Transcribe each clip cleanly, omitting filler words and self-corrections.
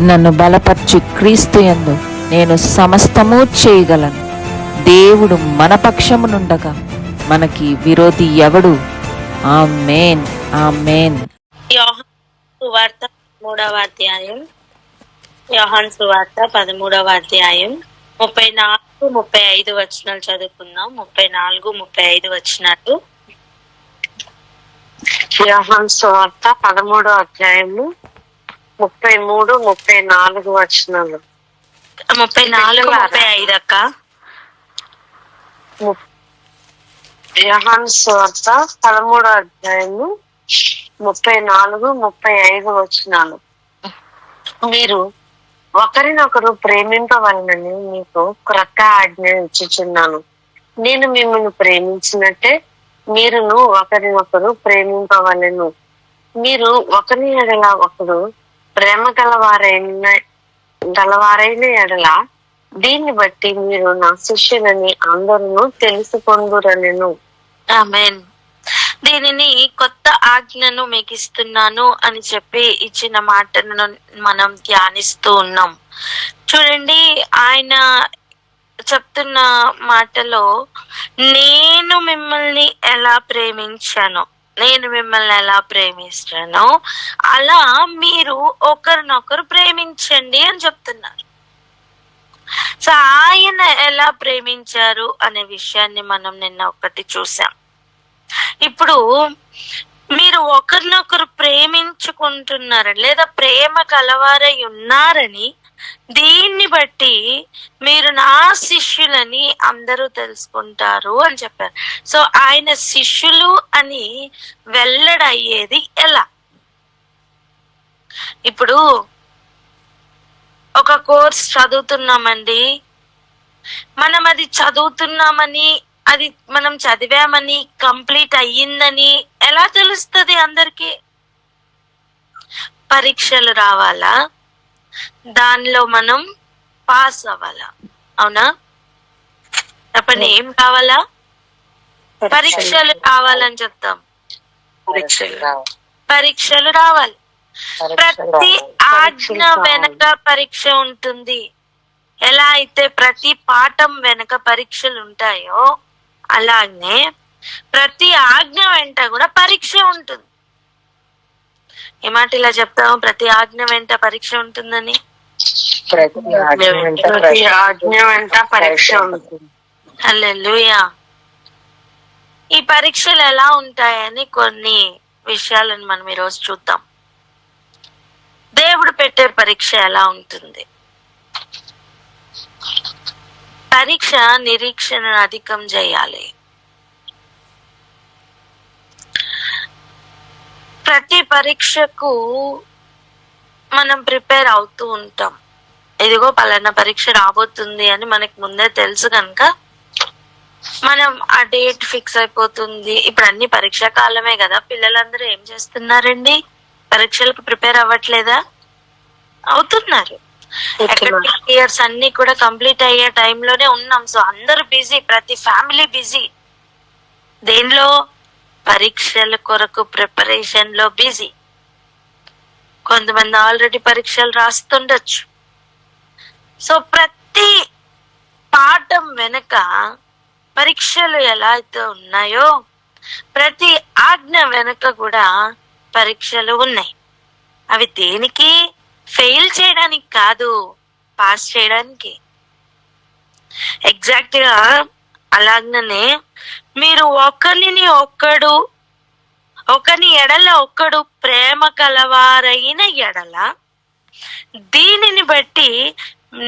నన్ను బలపర్చు క్రీస్తు యందు నేను సమస్తము చేయగలను. దేవుడు మన పక్షమునుండగా మనకి విరోధి ఎవడు? ఆమేన్, ఆమేన్. యోహాను సువార్త 3వ అధ్యాయం. యోహాను సువార్త 13వ అధ్యాయం 34, 35 వచనాలు చదువుకుందాం. 34, 35 వచనాలు. యోహాను సువార్త 13వ అధ్యాయము 33, 34 వచనాలు. 34, 35 అక్క. యోహాను సువార్త 13వ అధ్యాయము 34, 35 వచనాలు. మీరు ఒకరినొకరు ప్రేమింపవలనని మీకు క్రొత్త ఆజ్ఞ ఇచ్చుచున్నాను. నేను మిమ్మల్ని ప్రేమించినట్టే మీరును ఒకరినొకరు ప్రేమింపవలెను. మీరు ఒకరి ఎడల ఒకరు ప్రేమ గలవారైన ఎడల దీన్ని బట్టి మీరు నా శిష్యులని అందరూ తెలుసుకొందురనెను. ఆమేన్. దీనిని కొత్త ఆజ్ఞను మీకు ఇస్తున్నాను అని చెప్పి ఇచ్చిన మాటను మనం ధ్యానిస్తూ ఉన్నాం. చూడండి, ఆయన చెప్తున్న మాటలో నేను మిమ్మల్ని ఎలా ప్రేమించానో, నేను మిమ్మల్ని ఎలా ప్రేమిస్తానో అలా మీరు ఒకరినొకరు ప్రేమించండి అని చెప్తున్నారు. సో ఆయన ఎలా ప్రేమించారు అనే విషయాన్ని మనం నిన్న ఒకటి చూసాం. ఇప్పుడు మీరు ఒకరినొకరు ప్రేమించుకుంటున్నారని లేదా ప్రేమ కలవారై ఉన్నారని దీన్ని బట్టి మీరు నా శిష్యులని అందరూ తెలుసుకుంటారు అని చెప్పారు. సో ఆయన శిష్యులు అని వెల్లడయ్యేది ఎలా? ఇప్పుడు ఒక కోర్స్ చదువుతున్నామండి, మనం అది చదువుతున్నామని, అది మనం చదివామని, కంప్లీట్ అయ్యిందని ఎలా తెలుస్తుంది అందరికి? పరీక్షలు రావాలా, దానిలో మనం పాస్ అవ్వాలా, అవునా? చెప్పండి, ఏం కావాలా? పరీక్షలు కావాలని చెప్తాం. పరీక్షలు రావాలి. ప్రతి ఆజ్ఞ వెనక పరీక్ష ఉంటుంది. ఎలా అయితే ప్రతి పాఠం వెనక పరీక్షలు ఉంటాయో అలాగే ప్రతి ఆజ్ఞ వెంట కూడా పరీక్ష ఉంటుంది. ఈ మాట ఇలా చెప్తాము, ప్రతి ఆజ్ఞ వెంట పరీక్ష ఉంటుందని. ప్రతి ఆజ్ఞ వెంట పరీక్ష ఉంటుంది. హల్లెలూయా. ఈ పరీక్షలు ఎలా ఉంటాయని కొన్ని విషయాలను మనం ఈరోజు చూద్దాం. దేవుడు పెట్టే పరీక్ష ఎలా ఉంటుంది? పరీక్ష నిరీక్షణను అధికం చేయాలి. ప్రతి పరీక్షకు మనం ప్రిపేర్ అవుతూ ఉంటాం. ఇదిగో పలానా పరీక్ష రాబోతుంది అని మనకి ముందే తెలుసు కనుక మనం ఆ డేట్ ఫిక్స్ అయిపోతుంది. ఇప్పుడు అన్ని పరీక్షా కాలమే కదా. పిల్లలందరూ ఏం చేస్తున్నారండి? పరీక్షలకు ప్రిపేర్ అవ్వట్లేదా? అవుతున్నారు. అకాడమిక్ ఇయర్స్ అన్ని కూడా కంప్లీట్ అయ్యే టైంలోనే ఉన్నాం. సో అందరూ బిజీ, ప్రతి ఫ్యామిలీ బిజీ. దేనిలో? పరీక్షల కొరకు ప్రిపరేషన్ లో బిజీ. కొంతమంది ఆల్రెడీ పరీక్షలు రాస్తుండొచ్చు. సో ప్రతి పాఠం వెనక పరీక్షలు ఎలా అయితే ఉన్నాయో ప్రతి ఆజ్ఞ వెనక కూడా పరీక్షలు ఉన్నాయి. అవి దేనికి? ఫెయిల్ చేయడానికి కాదు, పాస్ చేయడానికి. ఎగ్జాక్ట్ గా అలాగనే మీరు ఒకరిని ఎడల ఒకడు ప్రేమ కలవారైన ఎడల దీనిని బట్టి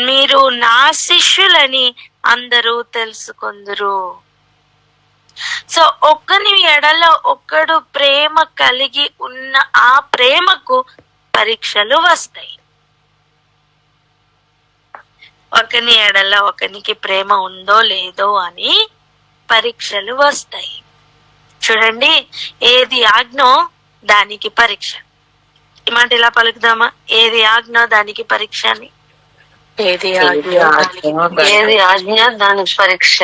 మీరు నా శిష్యులని అందరూ తెలుసుకొందురు. సో ఒకని ఎడల ఒకడు ప్రేమ కలిగి ఉన్న ఆ ప్రేమకు పరీక్షలు వస్తాయి. ఒకని ఎడల ఒకనికి ప్రేమ ఉందో లేదో అని పరీక్షలు వస్తాయి. చూడండి, ఏది ఆజ్ఞో దానికి పరీక్ష. ఈ మాట ఇలా పలుకుదామా? ఏది ఆజ్ఞ దానికి పరీక్ష అని. ఏది ఆజ్ఞ దానికి పరీక్ష.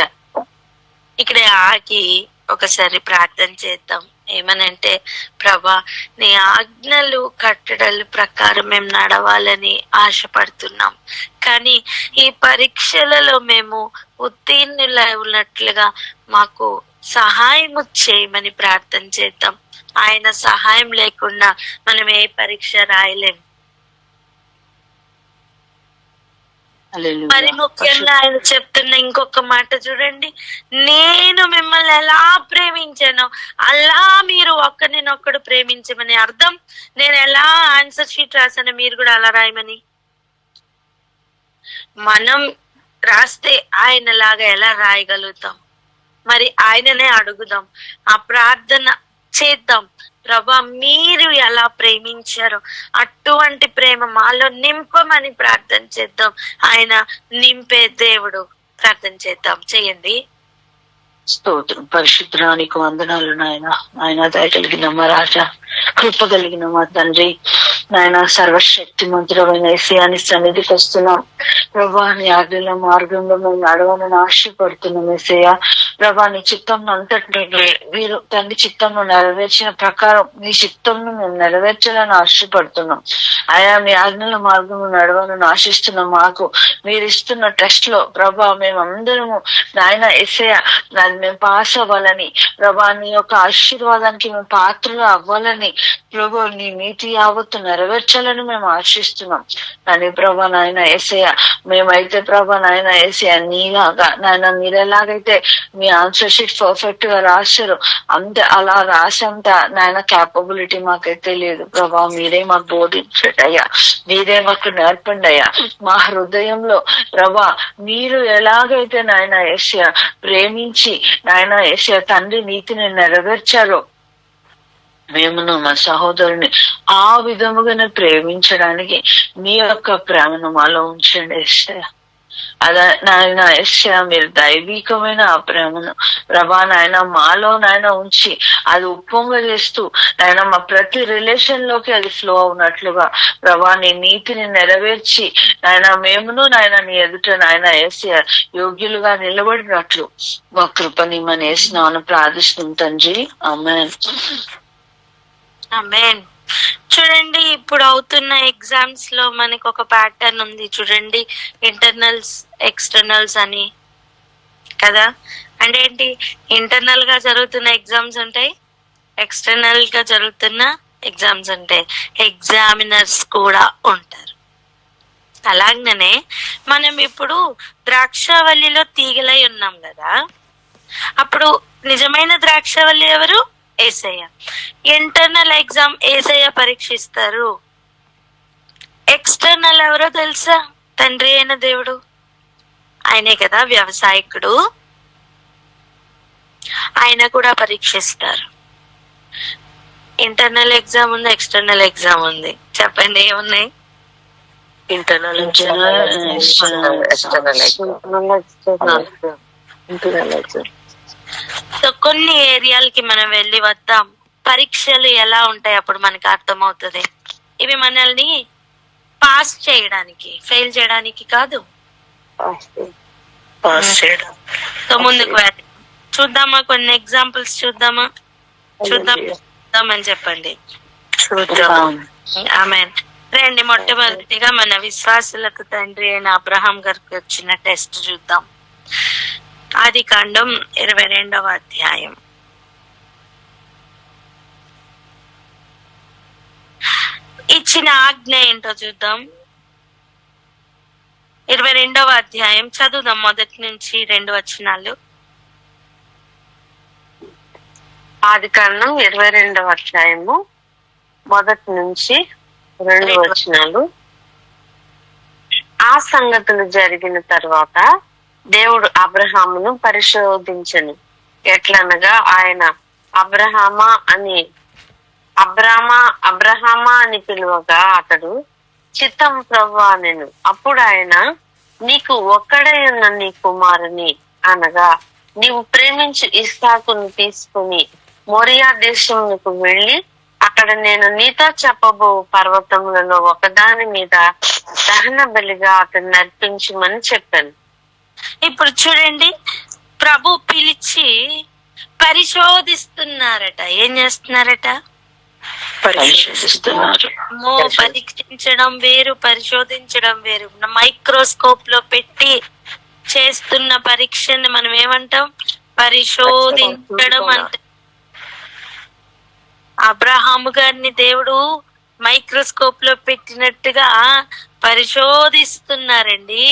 ఇక్కడ ఆగి ఒకసారి ప్రార్థన చేద్దాం. ఏమనంటే, ప్రభా నీ ఆజ్ఞలు కట్టడలు ప్రకారం మేము నడవాలని ఆశపడుతున్నాం, కానీ ఈ పరీక్షలలో మేము ఉత్తీర్ణులై ఉన్నట్లుగా మాకు సహాయము చేయమని ప్రార్థన చేద్దాం. ఆయన సహాయం లేకుండా మనం ఏ పరీక్ష రాయలేం. మరి ముఖ్యంగా ఆయన చెప్తున్న ఇంకొక మాట చూడండి, నేను మిమ్మల్ని ఎలా ప్రేమించానో అలా మీరు ఒకరినొక్కడు ప్రేమించమని అర్థం. నేను ఎలా ఆన్సర్ షీట్ రాసానో మీరు కూడా అలా రాయమని. మనం రాస్తే ఆయన లాగా ఎలా రాయగలుగుతాం? మరి ఆయననే అడుగుదాం, ఆ ప్రార్థన చేద్దాం. ప్రభా మీరు ఎలా ప్రేమించారో అటువంటి ప్రేమ మాలో నింపమని ప్రార్థన చేద్దాం. ఆయన నింపే దేవుడు. ప్రార్థన చేద్దాం, చేయండి. స్తోత్రం. పరిశుద్ధానికి వందనాలు నాయన. ఆయన దయ కలిగిన మా రాజా, కృప కలిగిన మా తండ్రి, నాయన సర్వశక్తి మంత్రమైన ఏసయాని సన్నిధికి వస్తున్నాం. ప్రభా నీ ఆజ్ఞల మార్గంలో మేము నడవాలని ఆశపడుతున్నాం. ఏసయ్య ప్రభా నీ చిత్తం అంతటి మీరు తండ్రి చిత్తంను నెరవేర్చిన ప్రకారం నీ చిత్తంను మేము నెరవేర్చాలని ఆశపడుతున్నాం. ఆయా మీ ఆజ్ఞల మార్గంలో నడవాలని ఆశిస్తున్నాం. మాకు మీరు ఇస్తున్న టెస్ట్ లో ప్రభా మేమందరము నాయన ఏసయ్య మేము పాస్ అవ్వాలని, ప్రభా నీ యొక్క ఆశీర్వాదానికి మేము పాత్రలు అవ్వాలని, ప్రభా నీ నీతి యావత్తు నెరవేర్చాలని మేము ఆశిస్తున్నాం. కానీ ప్రభా నాయన ఏసయ్య మేమైతే ప్రభా నాయన ఏసయ్య నీలాగా నాయన మీరు ఎలాగైతే మీ ఆన్సర్ షీట్ పర్ఫెక్ట్ గా రాశారు అంతే అలా రాసేంత నాయన క్యాపబిలిటీ మాకైతే లేదు. ప్రభా మీరే మాకు బోధించండి అయ్యా, మీరే మాకు నేర్పండి అయ్యా. మా హృదయంలో ప్రభా మీరు ఎలాగైతే నాయన ఏసయ్య ప్రేమించి నాయన ఏసయ్య తండ్రి నీతిని నెరవేర్చారో మేమును మా సహోదరుని ఆ విధముగానే ప్రేమించడానికి మీ యొక్క ప్రేమను మాలో ఉంచండి ఏసయ్య. నాయన ఏసయ్య మీరు దైవికమైన ఆ ప్రేమను ప్రభా నాయన మాలో నాయన ఉంచి అది ఉప్పొంగజేస్తూ నాయన మా ప్రతి రిలేషన్ లోకి అది ఫ్లో అవునట్లుగా ప్రభా నీ నీతిని నెరవేర్చి నాయన మేమును నాయన నీ ఎదుట నాయన ఏసయ్య యోగ్యులుగా నిలబడినట్లు మా కృపని మన ఏసునామమున ప్రార్థిస్తున్నాం తండ్రి. ఆమేన్. ఆమేన్. చూడండి, ఇప్పుడు అవుతున్న ఎగ్జామ్స్ లో మనకు ఒక ప్యాటర్న్ ఉంది చూడండి, ఇంటర్నల్స్ ఎక్స్టర్నల్స్ అని కదా. అంటే ఏంటి? ఇంటర్నల్ గా జరుగుతున్న ఎగ్జామ్స్ ఉంటాయి, ఎక్స్టర్నల్ గా జరుగుతున్న ఎగ్జామ్స్ ఉంటాయి, ఎగ్జామినర్స్ కూడా ఉంటారు. అలాగనే మనం ఇప్పుడు ద్రాక్షావల్లిలో తీగలై ఉన్నాం కదా. అప్పుడు నిజమైన ద్రాక్షావల్లి ఎవరు? యేసయ్య. ఇంటర్నల్ ఎగ్జామ్ యేసయ్య పరీక్షిస్తారు. ఎక్స్టర్నల్ ఎవరో తెలుసా? తండ్రి అయిన దేవుడు. ఆయనే కదా వ్యవసాయకుడు, ఆయన కూడా పరీక్షిస్తారు. ఇంటర్నల్ ఎగ్జామ్ ఉంది, ఎక్స్టర్నల్ ఎగ్జామ్ ఉంది. చెప్పండి ఏమున్నాయి? ఇంటర్నల్ సో కొన్ని ఏరియాలకి మనం వెళ్ళి వద్దాం. పరీక్షలు ఎలా ఉంటాయి అప్పుడు మనకి అర్థమవుతుంది. ఇవి మనల్ని పాస్ చేయడానికి, ఫెయిల్ చేయడానికి కాదు. సో ముందుకు వెళ్ళి చూద్దామా? కొన్ని ఎగ్జాంపుల్స్ చూద్దామని చెప్పండి. ఆమేన్. రండి, మొట్టమొదటిగా మన విశ్వాసులకు తండ్రి అయిన అబ్రహాం గారికి వచ్చిన టెస్ట్ చూద్దాం. ఆదికాండం 22వ అధ్యాయం. ఇచ్చిన ఆజ్ఞ ఏంటో చూద్దాం. 22వ అధ్యాయం చదువుదాం, మొదటి నుంచి 2 వచనాలు. ఆదికాండం 22వ అధ్యాయము మొదటి నుంచి 2 వచనాలు. ఆ సంగతులు జరిగిన తర్వాత దేవుడు అబ్రహామును పరిశోధించను. ఎట్లనగా ఆయన అబ్రహామా అని పిలువగా అతడు చిత్తం ప్రభువా అనెను. అప్పుడు ఆయన, నీకు ఒక్కడై ఉన్న నీ కుమారుని అనగా నీవు ప్రేమించి ఇస్సాకును తీసుకుని మోరియా దేశమునకు వెళ్ళి అక్కడ నేను నీతో చెప్పబో పర్వతములలో ఒకదాని మీద దహన బలిగా అతను నర్పించమని చెప్పాను. ఇప్పుడు చూడండి, ప్రభు పిలిచి పరిశోధిస్తున్నారట. ఏం చేస్తున్నారట? పరిశోధిస్తున్నారు. పరీక్షించడం వేరు, పరిశోధించడం వేరు. మైక్రోస్కోప్ లో పెట్టి చేస్తున్న పరీక్షని మనం ఏమంటాం? పరిశోధించడం అంటే. అబ్రహాము గారిని దేవుడు మైక్రోస్కోప్ లో పెట్టినట్టుగా పరిశోధిస్తున్నారండి.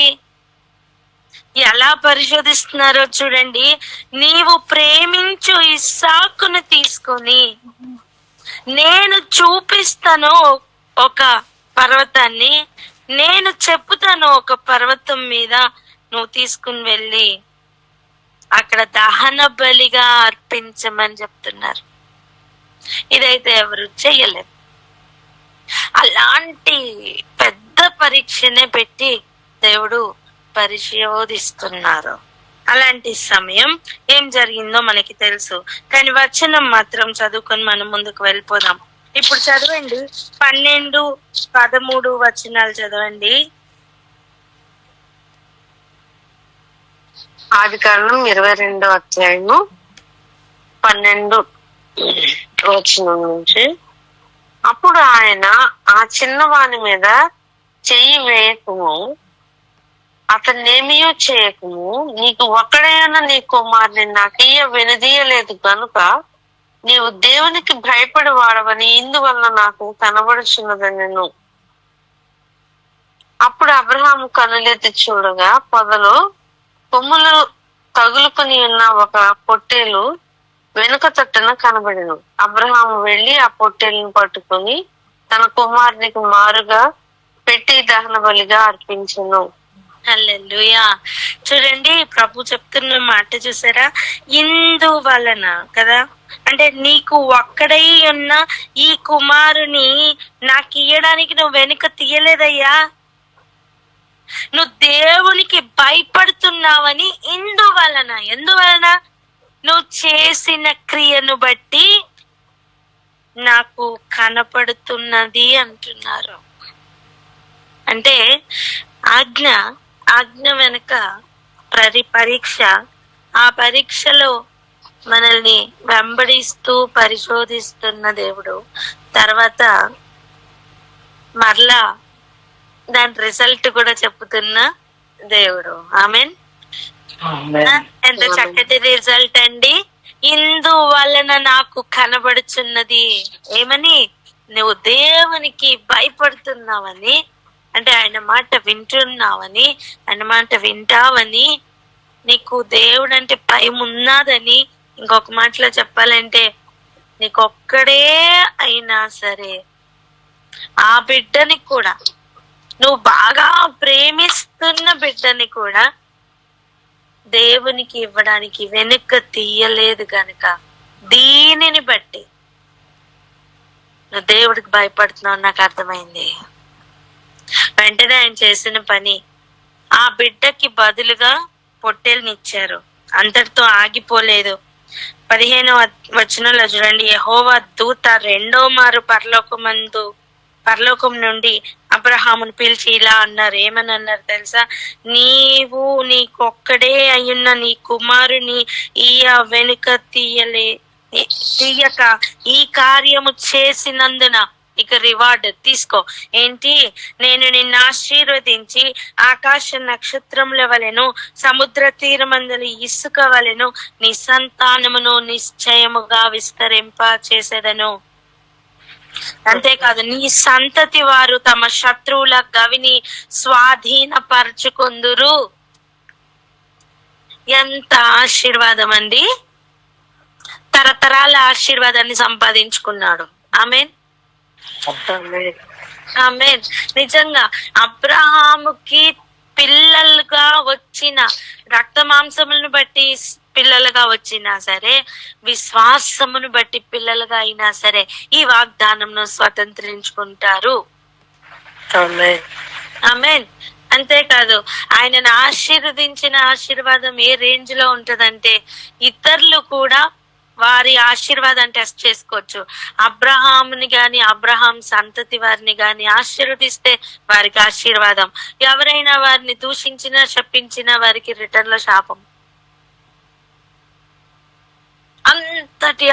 ఎలా పరిశోధిస్తున్నారో చూడండి. నీవు ప్రేమించు ఇస్సాకును తీసుకొని నేను చూపిస్తాను ఒక పర్వతాన్ని, నేను చెప్పుతాను ఒక పర్వతం మీద నువ్వు తీసుకుని వెళ్ళి అక్కడ దహన బలిగా అర్పించమని చెప్తున్నారు. ఇదైతే ఎవరు చెయ్యలేరు. అలాంటి పెద్ద పరీక్షనే పెట్టి దేవుడు పరిశోధిస్తున్నారు. అలాంటి సమయం ఏం జరిగిందో మనకి తెలుసు, కానీ వచనం మాత్రం చదువుకొని మనం ముందుకు వెళ్ళిపోదాం. ఇప్పుడు చదవండి, 12, 13 వచనాలు చదవండి. ఆదికాండం 22వ అధ్యాయము 12 వచనం నుంచి. అప్పుడు ఆయన, ఆ చిన్నవాని మీద చెయ్యి వేయకము, అతన్నేమియో చేయకము, నీకు ఒక్కడైనా నీ కుమారుని నాకయ్య వెనుదీయలేదు కనుక నీవు దేవునికి భయపడి వాడవని ఇందువల్ల నాకు కనబడుచున్నదనెను. అప్పుడు అబ్రహాము కనులెత్తి చూడగా పొదలో కొమ్ములు తగులుకొని ఉన్న ఒక పొట్టేలు వెనుక తట్టున కనబడెను. అబ్రహాము వెళ్లి ఆ పొట్టేలును పట్టుకొని తన కుమారునికి మారుగా పెట్టి దహన బలిగా అర్పించెను. హల్లెలూయా. చూడండి, ప్రభు చెప్తున్న మాట చూసారా? ఇందు వలన కదా, అంటే నీకు ఒక్కడై ఉన్న ఈ కుమారుని నాకు ఇయ్యడానికి నువ్వు వెనుక తీయలేదయ్యా, నువ్వు దేవునికి భయపడుతున్నావని ఎందువలన నువ్వు చేసిన క్రియను బట్టి నాకు కనపడుతున్నది అంటున్నారు. అంటే ఆజ్ఞ వెనుక పరీక్ష, ఆ పరీక్షలో మనల్ని వెంబడిస్తూ పరిశోధిస్తున్న దేవుడు తర్వాత మరలా దాని రిజల్ట్ కూడా చెప్పుతున్న దేవుడు. ఆమెన్. ఎంత చక్కటి రిజల్ట్ అండి. ఇందు వలన నాకు కనబడుచున్నది ఏమని? నువ్వు దేవునికి భయపడుతున్నావని, అంటే ఆయన మాట వింటున్నావని, ఆయన మాట వింటావని, నీకు దేవుడు అంటే భయం ఉన్నదని. ఇంకొక మాటలో చెప్పాలంటే నీకొక్కడే అయినా సరే ఆ బిడ్డని కూడా, నువ్వు బాగా ప్రేమిస్తున్న బిడ్డని కూడా దేవునికి ఇవ్వడానికి వెనుక తీయలేదు గనుక దీనిని బట్టి నువ్వు దేవుడికి భయపడుతున్నావు నాకు అర్థమైంది. వెంటనే ఆయన చేసిన పని, ఆ బిడ్డకి బదులుగా పొట్టేలునిచ్చారు. అంతటితో ఆగిపోలేదు. 15వ వచనంలో చూడండి, యెహోవా దూత రెండో మారు పరలోకం నుండి అబ్రహామును పిలిచి ఇలా అన్నారు. ఏమని అన్నారు తెలుసా? నీవు నీకొక్కడే అయ్యున్న నీ కుమారుని వెనుక తీయక ఈ కార్యము చేసినందున ఇక రివార్డ్ తీసుకో. ఏంటి? నేను నిన్ను ఆశీర్వదించి ఆకాశ నక్షత్రముల వలెను సముద్ర తీరమందలి ఇసుక వలెను నీ సంతానమును నిశ్చయముగా విస్తరింప చేసేదను. అంతేకాదు, నీ సంతతి వారు తమ శత్రువుల గవిని స్వాధీనపరచుకుందురు. ఎంత ఆశీర్వాదం అండి! తరతరాల ఆశీర్వాదాన్ని సంపాదించుకున్నాడు. ఆమేన్, ఆమేన్. నిజంగా అబ్రహాముకి పిల్లలుగా వచ్చిన, రక్త మాంసములను బట్టి పిల్లలుగా వచ్చినా సరే, విశ్వాసమును బట్టి పిల్లలుగా అయినా సరే ఈ వాగ్దానంను స్వతంత్రించుకుంటారు. ఆమేన్. అంతేకాదు, ఆయనను ఆశీర్వదించిన ఆశీర్వాదం ఏ రేంజ్ లో ఉంటదంటే ఇతరులు కూడా వారి ఆశీర్వాదం టెస్ట్ చేసుకోవచ్చు. అబ్రహాముని గాని అబ్రహాం సంతతి వారిని గాని ఆశీర్వదిస్తే వారికి ఆశీర్వాదం, ఎవరైనా వారిని దూషించినా శపించినా వారికి రిటర్న్ లో శాపం. అంతటి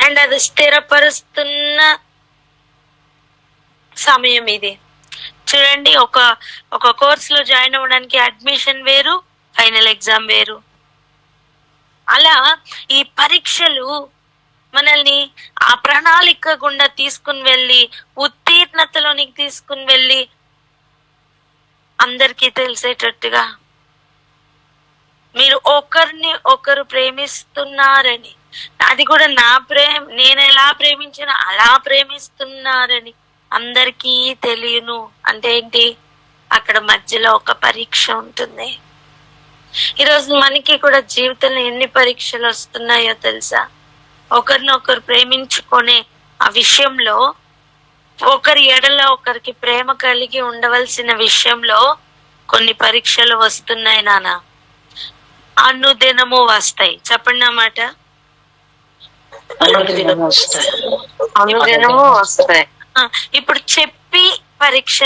అండ్ అది స్థిరపరుస్తున్న సమయం ఇది. చూడండి, ఒక కోర్సులో జాయిన్ అవ్వడానికి అడ్మిషన్ వేరు, ఫైనల్ ఎగ్జామ్ వేరు. అలా ఈ పరీక్షలు మనల్ని ఆ ప్రణాళిక గుండా తీసుకుని వెళ్ళి ఉత్తీర్ణతలోనికి తీసుకుని వెళ్ళి అందరికీ తెలిసేటట్టుగా మీరు ఒకరిని ఒకరు ప్రేమిస్తున్నారని, అది కూడా నేను ఎలా ప్రేమించినా అలా ప్రేమిస్తున్నారని అందరికీ తెలియను అంటే ఏంటి? అక్కడ మధ్యలో ఒక పరీక్ష ఉంటుంది. ఈరోజు మనకి కూడా జీవితంలో ఎన్ని పరీక్షలు వస్తున్నాయో తెలుసా? ఒకరినొకరు ప్రేమించుకునే ఆ విషయంలో, ఒకరి ఎడల ఒకరికి ప్రేమ కలిగి ఉండవలసిన విషయంలో కొన్ని పరీక్షలు వస్తున్నాయి నాన్న. అనుదినము వస్తాయి. చెప్పండి అన్నమాట. అనుదినము వస్తాయి. ఇప్పుడు చెప్పి పరీక్ష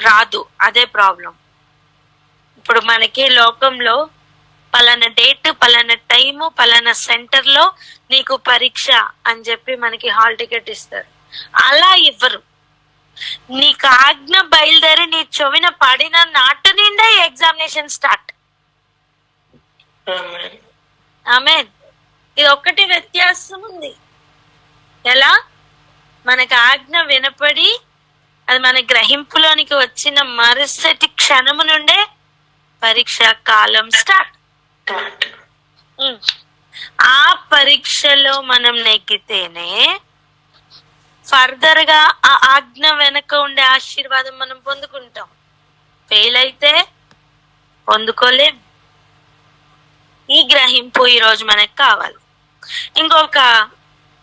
రాదు, అదే ప్రాబ్లం. ఇప్పుడు మనకి లోకంలో పలానా డేట్, పలానా టైము, పలానా సెంటర్ లో నీకు పరీక్ష అని చెప్పి మనకి హాల్ టికెట్ ఇస్తారు. అలా ఇవ్వరు. నీకు ఆజ్ఞ బయలుదేరి నీ చెవిన పడిన నాటు నిండా ఎగ్జామినేషన్ స్టార్ట్. ఆమేన్. ఇది ఒక్కటి వ్యత్యాసం ఉంది. ఎలా? మనకు ఆజ్ఞ వినపడి అది మన గ్రహింపులోనికి వచ్చిన మరుసటి క్షణము నుండే పరీక్ష కాలం స్టార్ట్. ఆ పరీక్షలో మనం నెగ్గితేనే ఫర్దర్ గా ఆ ఆజ్ఞ వెనక ఉండే ఆశీర్వాదం మనం పొందుకుంటాం. ఫెయిల్ అయితే పొందుకోలేం. ఈ గ్రహింపు ఈరోజు మనకు కావాలి. ఇంకొక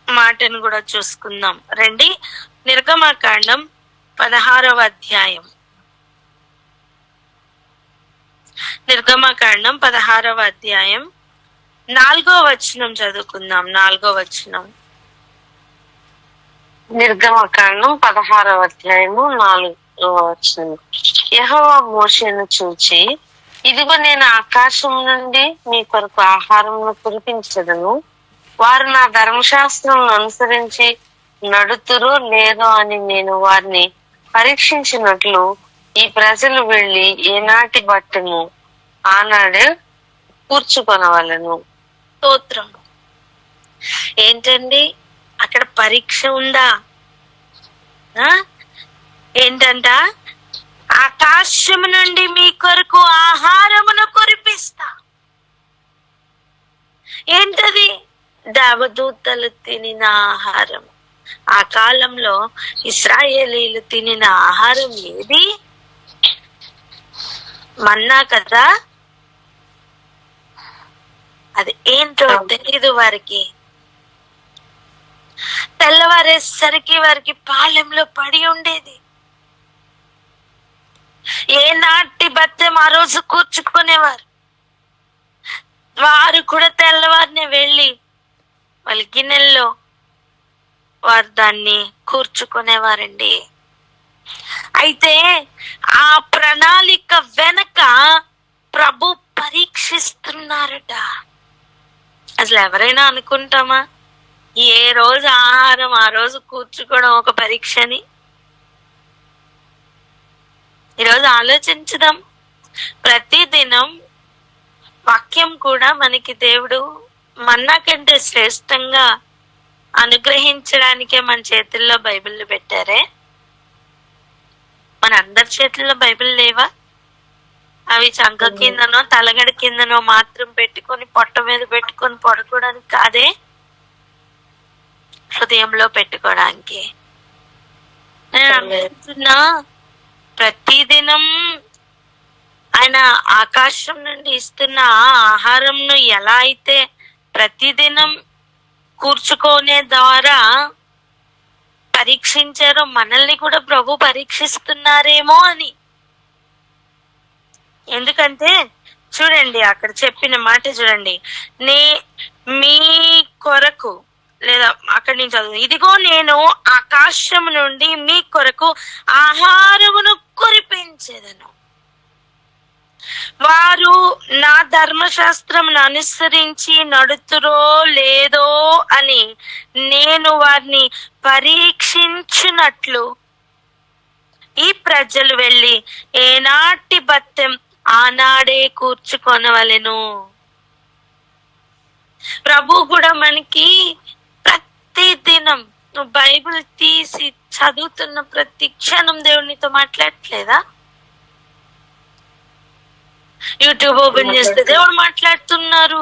మాటను కూడా చూసుకుందాం రండి. నిర్గమకాండం 16వ అధ్యాయం. నిర్గమకాండం 16వ అధ్యాయం 4వ వచనం చదువుకుందాం. 4వ వచనం. నిర్గమకాండం 16వ అధ్యాయము 4వ వచనం. యెహోవా మోషేను చూచి, ఇదిగో నేను ఆకాశం నుండి మీ కొరకు ఆహారమును కురిపించదను, వారు నా ధర్మశాస్త్రం అనుసరించి నడుతురు లేదో అని నేను వారిని పరీక్షించినట్లు ఈ ప్రజలు వెళ్లి ఏనాటి బట్టను ఆనాడే కూర్చుకొనవలెను. స్తోత్రం. ఏంటండి అక్కడ పరీక్ష ఉందా? ఏంటంట? ఆకాశము నుండి మీ కొరకు ఆహారమును కురిపిస్తా. ఏంటది? దేవదూతలు తినిన ఆహారం. ఆ కాలంలో ఇశ్రాయేలీలు తినిన ఆహారం ఏది? మన్నా కదా. అది ఏంటో తెలీదు వారికి. తెల్లవారేసరికి వారికి పాలెంలో పడి ఉండేది. ఏ నాటి బత్తెం ఆ రోజు కూర్చుకునేవారు. వారు కూడా తెల్లవారిని వెళ్ళి వాళ్ళ గిన్నెల్లో వారు దాన్ని కూర్చుకునేవారండి. అయితే ఆ ప్రణాళిక వెనక ప్రభు పరీక్షిస్తున్నారట. అసలు ఎవరైనా అనుకుంటామా ఏ రోజు ఆహారం ఆ రోజు కూర్చుకోవడం ఒక పరీక్షని? ఈరోజు ఆలోచించుదాం. ప్రతిదినం వాక్యం కూడా మనకి దేవుడు మన్నా కంటే శ్రేష్టంగా అనుగ్రహించడానికే మన చేతుల్లో బైబిల్ పెట్టారే. మన అందరి చేతుల్లో బైబిల్ లేవా? అవి చంక కిందనో తలగడ కిందనో మాత్రం పెట్టుకొని పొట్ట మీద పెట్టుకొని పడుకోవడానికి కాదే, హృదయంలో పెట్టుకోవడానికి. నేను అనుకుంటున్నా ప్రతిదినం ఆయన ఆకాశం నుండి ఇస్తున్న ఆహారంను ఎలా అయితే ప్రతిదినం కూర్చుకోనే ద్వారా పరీక్షించారో మనల్ని కూడా ప్రభు పరీక్షిస్తున్నారేమో అని. ఎందుకంటే చూడండి అక్కడ చెప్పిన మాట చూడండి, మీ కొరకు, లేదా అక్కడి నుంచి చదువు, ఇదిగో నేను ఆకాశం నుండి మీ కొరకు ఆహారమును కురిపించేదను. వారు నా ధర్మశాస్త్రమును అనుసరించి నడుతురో లేదో అని నేను వారిని పరీక్షించున్నట్లు ఈ ప్రజలు వెళ్ళి ఏనాటి బత్తెం ఆనాడే కూర్చుకొనవలెను. ప్రభు కూడా మనకి ప్రతి దినం నువ్వు బైబిల్ తీసి చదువుతున్న ప్రతి క్షణం దేవునితో మాట్లాడట్లేదా? యూట్యూబ్ ఓపెన్ చేస్తే దేవుడు మాట్లాడుతున్నారు.